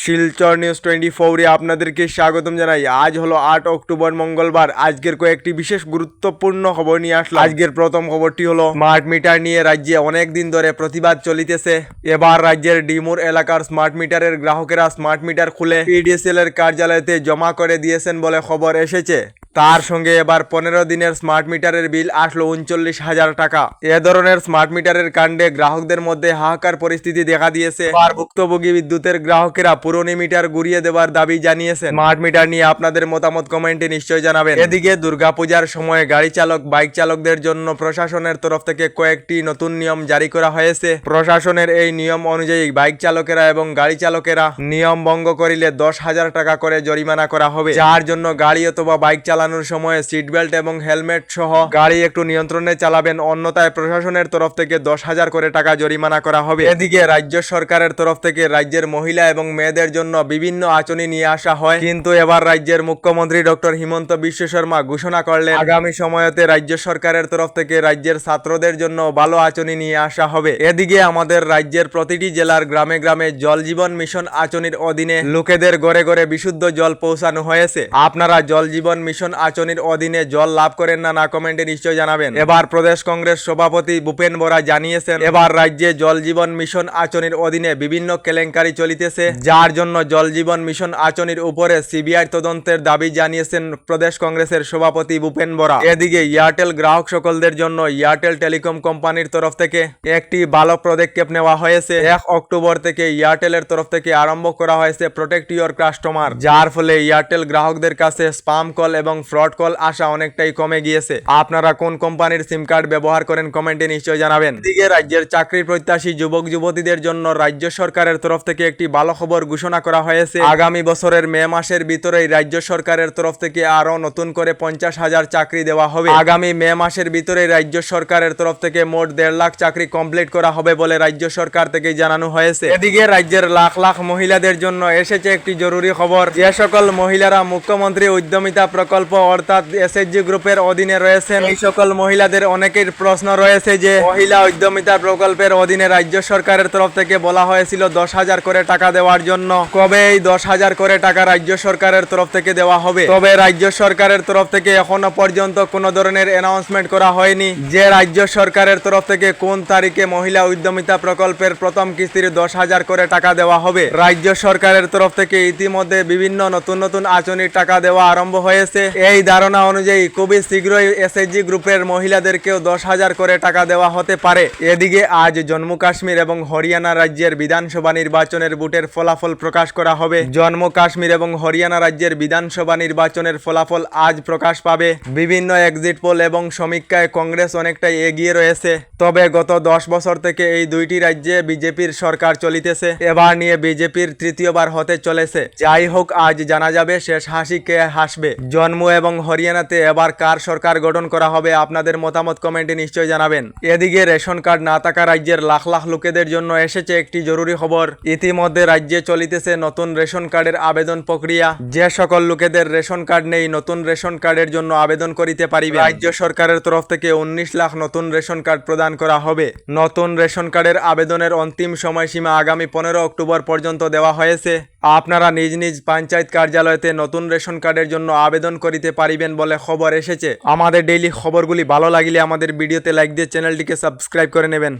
Silchar news 24 এ আপনাদেরকে স্বাগতম জানাই। আজ হলো 8 অক্টোবর মঙ্গলবার। আজকের কয়েকটি বিশেষ গুরুত্বপূর্ণ খবর নিয়ে আসলাম। আজকের প্রথম খবরটি হলো স্মার্ট মিটার নিয়ে রাজ্যে অনেক দিন ধরে প্রতিবাদ চলিতেছে। এবার রাজ্যের ডিমুর এলাকার স্মার্ট মিটারের গ্রাহকেরা স্মার্ট মিটার খুলে পিডিসিএল এর কার্যালয়তে জমা করে দিয়েছেন বলে খবর এসেছে। তার সঙ্গে এবার 15 দিনের স্মার্ট মিটারের বিল আসলো 39,000 টাকা। এ ধরনের স্মার্ট মিটারের কাণ্ডে গ্রাহকদের মধ্যে হাহাকার পরিস্থিতি দেখা দিয়েছে। আর ভুক্তভোগী বিদ্যুতের গ্রাহকেরা পুরনো মিটার ঘুরিয়ে দেওয়ার দাবি জানিয়েছেন। স্মার্ট মিটার নিয়ে আপনাদের মতামত কমেন্টে নিশ্চয়ই জানাবেন। এদিকে দুর্গাপূজার সময় গাড়ি চালক বাইক চালকদের জন্য প্রশাসনের তরফ থেকে কয়েকটি নতুন নিয়ম জারি করা হয়েছে। প্রশাসনের এই নিয়ম অনুযায়ী বাইক চালকেরা এবং গাড়ি চালকেরা নিয়ম ভঙ্গ করিলে 10,000 টাকা করে জরিমানা করা হবে। যার জন্য গাড়ি অথবা বাইক চালানোর সময় সিট বেল্ট এবং হেলমেট সহ গাড়ি একটু নিয়ন্ত্রণে চালাবেন, অন্যথায় প্রশাসনের তরফ থেকে 10,000 করে টাকা জরিমানা করা হবে। এদিকে রাজ্য সরকারের তরফ থেকে রাজ্যের মহিলা এবং মেয়েদের জন্য বিভিন্ন আঁচনি নিয়ে আসা হয়, কিন্তু এবার রাজ্যের মুখ্যমন্ত্রী ডক্টর হিমন্ত বিশ্ব শর্মা ঘোষণা করলেন আগামী সময়তে রাজ্য সরকারের তরফ থেকে রাজ্যের ছাত্রদের জন্য ভালো আঁচনি নিয়ে আসা হবে। এদিকে আমাদের রাজ্যের প্রতিটি জেলার গ্রামে গ্রামে জল জীবন মিশন আঁচনির অধীনে লোকেদের ঘরে ঘরে বিশুদ্ধ জল পৌঁছানো হয়েছে। আপনারা জল জীবন মিশন আঁচনির অধীনে জল লাভ করেন না কমেন্টে নিশ্চয় জানাবেন। এবার প্রদেশ কংগ্রেস সভাপতি ভূপেন বরা জানিয়েছেন এবার রাজ্যে জল জীবন মিশন আঁচনির অধীনে বিভিন্ন কেলেঙ্কারি চলিতেছে, যার জন্য জল জীবন মিশন আঁচনির উপরে সিবিআই তদন্তের দাবি জানিয়েছেন প্রদেশ কংগ্রেসের সভাপতি ভূপেন বরা। এদিকে এয়ারটেল গ্রাহক সকলদের জন্য এয়ারটেল টেলিকম কোম্পানির তরফ থেকে একটি ভালো পদক্ষেপ নেওয়া হয়েছে। 1 অক্টোবর থেকে এয়ারটেলের তরফ থেকে আরম্ভ করা হয়েছে প্রোটেক্ট ইউর কাস্টমার, যার ফলে এয়ারটেল গ্রাহকদের কাছে স্পাম কল এবং ফ্রড কল আসা অনেকটাই কমে গিয়েছে। আপনারা কোন কোম্পানির সিম কার্ড ব্যবহার করেন কমেন্টে নিশ্চয় জানাবেন। এদিকে রাজ্যের চাকরি প্রত্যাশী যুবক যুবতীদের জন্য রাজ্য সরকারের তরফ থেকে একটি ভালো খবর ঘোষণা করা হয়েছে। আগামী বছরের মে মাসের ভিতরেই রাজ্য সরকারের তরফ থেকে আরো নতুন করে 50,000 চাকরি দেওয়া হবে। আগামী মে মাসের ভিতরেই রাজ্য সরকারের তরফ থেকে মোট 1.5 লাখ চাকরি কমপ্লিট করা হবে বলে রাজ্য সরকার থেকে জানানো হয়েছে। এদিকে রাজ্যের লাখ লাখ মহিলাদের জন্য এসেছে একটি জরুরি খবর। যে সকল মহিলারা মুখ্যমন্ত্রী উদ্যমিতা প্রকল্প অর্থাৎ এসএইচজি গ্রুপের অধীনে রয়েছেন, এই সকল মহিলাদের অনেকের প্রশ্ন রয়েছে যে মহিলা উদ্যমিতা প্রকল্পের অধীনে রাজ্য সরকারের তরফ থেকে বলা হয়েছিল 10,000 করে টাকা দেওয়ার জন্য। কবে এই 10,000 করে টাকা রাজ্য সরকারের তরফ থেকে দেওয়া হবে? তবে রাজ্য সরকারের তরফ থেকে এখনো পর্যন্ত কোনো ধরনের অ্যানাউন্সমেন্ট করা হয়নি যে রাজ্য সরকারের তরফ থেকে কোন তারিখে মহিলা উদ্যমিতা প্রকল্পের প্রথম কিস্তির 10,000 করে টাকা দেওয়া হবে। রাজ্য সরকারের তরফ থেকে ইতিমধ্যে বিভিন্ন নতুন নতুন আঁচনির টাকা দেওয়া আরম্ভ হয়েছে। এই ধারণা অনুযায়ী খুবই শীঘ্রই এসএইচজি গ্রুপের মহিলাদেরকেও 10,000 করে টাকা দেওয়া হতে পারে। এদিকে আজ জম্মু কাশ্মীর এবং হরিয়ানা রাজ্যের বিধানসভা নির্বাচনের ভোটের ফলাফল প্রকাশ করা হবে। জম্মু কাশ্মীর এবং হরিয়ানা রাজ্যের বিধানসভা নির্বাচনের ফলাফল আজ প্রকাশ পাবে। বিভিন্ন এক্সিট পোল এবং সমীক্ষায় কংগ্রেস অনেকটাই এগিয়ে রয়েছে। তবে গত 10 বছর থেকে এই দুইটি রাজ্যে বিজেপির সরকার চলিতেছে। এবার নিয়ে বিজেপির তৃতীয়বার হতে চলেছে। যাই হোক, আজ জানা যাবে শেষ হাসি কে হাসবে। জম্মু এবং হরিয়ানাতে এবার কার সরকার গঠন করা হবে আপনাদের মতামত কমেন্টে নিশ্চয় জানাবেন। এদিকে রেশন কার্ড না থাকা রাজ্যের লাখ লাখ লোকেদের জন্য এসেছে একটি জরুরি খবর। ইতিমধ্যে রাজ্যে চলিতেছে নতুন রেশন কার্ডের আবেদন প্রক্রিয়া। যে সকল লোকেদের রেশন কার্ড নেই নতুন রেশন কার্ডের জন্য আবেদন করিতে পারিবে। রাজ্য সরকারের তরফ থেকে 19 লাখ নতুন রেশন কার্ড প্রদান করা হবে। নতুন রেশন কার্ডের আবেদনের অন্তিম সময়সীমা আগামী 15 অক্টোবর পর্যন্ত দেওয়া হয়েছে। আপনারা নিজ নিজ পঞ্চায়েত কার্যালয়তে নতুন রেশন কার্ডের জন্য আবেদন করিতে পারিবেন বলে খবর এসেছে। আমাদের ডেইলি খবরগুলি ভালো লাগলে আমাদের ভিডিওতে লাইক দিয়ে চ্যানেলটিকে সাবস্ক্রাইব করে নেবেন।